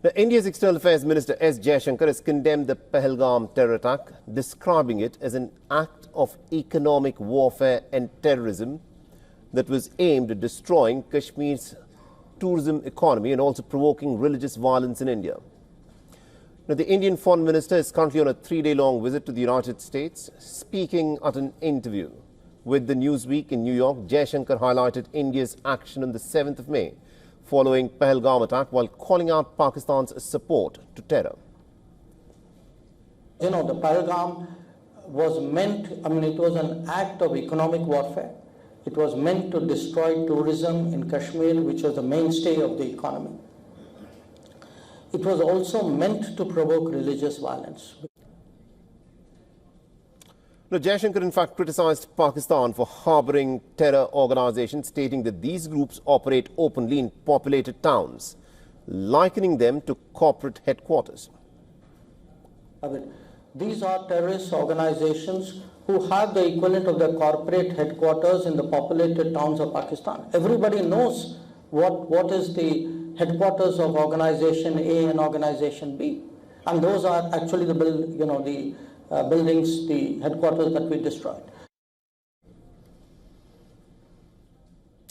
Now, India's External Affairs Minister S. Jaishankar has condemned the Pahalgam terror attack, describing it as an act of economic warfare and terrorism that was aimed at destroying Kashmir's tourism economy and also provoking religious violence in India. Now, the Indian Foreign Minister is currently on a 3-day-long visit to the United States. Speaking at an interview with the Newsweek in New York, Jaishankar highlighted India's action on the 7th of May following Pahalgam attack while calling out Pakistan's support to terror. You know, the Pahalgam was meant, it was an act of economic warfare. It was meant to destroy tourism in Kashmir, which was the mainstay of the economy. It was also meant to provoke religious violence. Now, Jaishankar in fact criticized Pakistan for harboring terror organizations, stating that these groups operate openly in populated towns, likening them to corporate headquarters. These are terrorist organizations who have the equivalent of the corporate headquarters in the populated towns of Pakistan. Everybody knows what is the headquarters of organization A and organization B, and those are actually the buildings, the headquarters that we destroyed.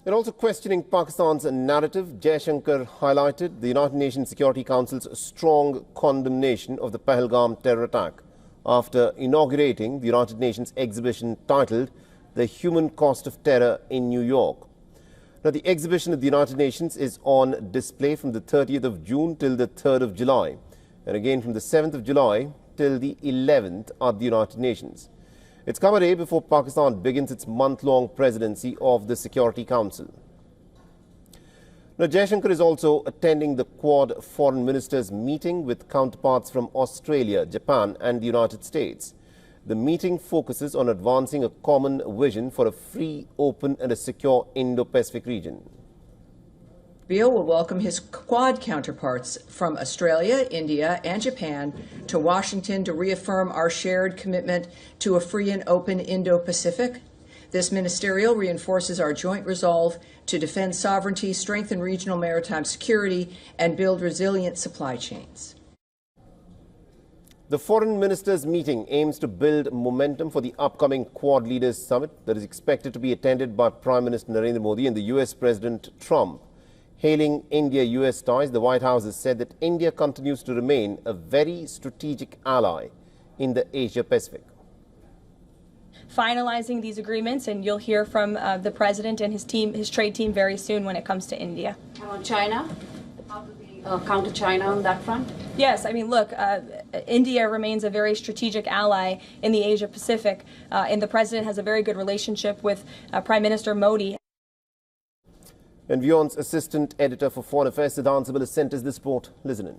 And also questioning Pakistan's narrative, Jaishankar highlighted the United Nations Security Council's strong condemnation of the Pahalgam terror attack after inaugurating the United Nations exhibition titled The Human Cost of Terror in New York. Now, the exhibition at the United Nations is on display from the 30th of June till the 3rd of July, and again from the 7th of July till the 11th at the United Nations. It's come a day before Pakistan begins its month-long presidency of the Security Council. Now, Jaishankar is also attending the Quad Foreign Ministers meeting with counterparts from Australia, Japan and the United States. The meeting focuses on advancing a common vision for a free, open and a secure Indo-Pacific region. Rio will welcome his Quad counterparts from Australia, India and Japan to Washington to reaffirm our shared commitment to a free and open Indo-Pacific. This ministerial reinforces our joint resolve to defend sovereignty, strengthen regional maritime security, and build resilient supply chains. The Foreign Ministers' meeting aims to build momentum for the upcoming Quad Leaders Summit that is expected to be attended by Prime Minister Narendra Modi and the US President Trump. Hailing India-US ties, the White House has said that India continues to remain a very strategic ally in the Asia-Pacific. Finalizing these agreements, and you'll hear from the President and his team, his trade team, very soon when it comes to India. On China? How do we counter China on that front? Yes, look, India remains a very strategic ally in the Asia-Pacific, and the President has a very good relationship with Prime Minister Modi. And WION's Assistant Editor for Foreign Affairs, Siddhant Sibil, has sent us this report. Listen in.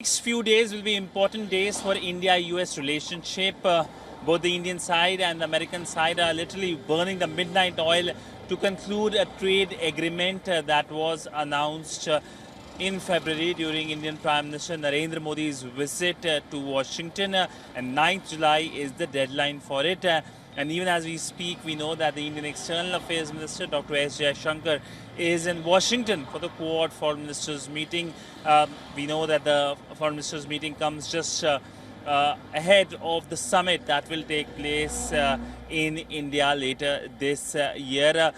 Next few days will be important days for India-US relationship. Both the Indian side and the American side are literally burning the midnight oil to conclude a trade agreement that was announced in February during Indian Prime Minister Narendra Modi's visit to Washington, and 9th July is the deadline for it. And even as we speak, we know that the Indian External Affairs Minister, Dr. S. Jaishankar, is in Washington for the Quad Foreign Ministers meeting. We know that the Foreign Ministers meeting comes just ahead of the summit that will take place in India later this year.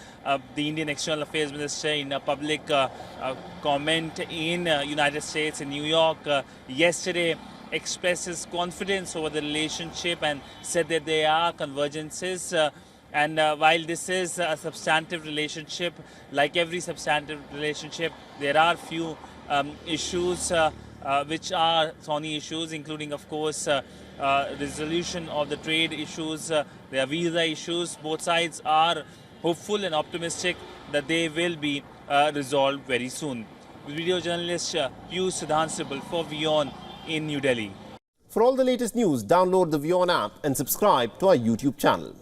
The Indian External Affairs Minister, in a public comment in United States in New York yesterday, expresses confidence over the relationship and said that there are convergences. And while this is a substantive relationship, like every substantive relationship, there are few issues which are thorny issues, including, of course, resolution of the trade issues. There are visa issues. Both sides are hopeful and optimistic that they will be resolved very soon. Video journalist Siddhant Sibil for WION in New Delhi. For all the latest news, download the WION app and subscribe to our YouTube channel.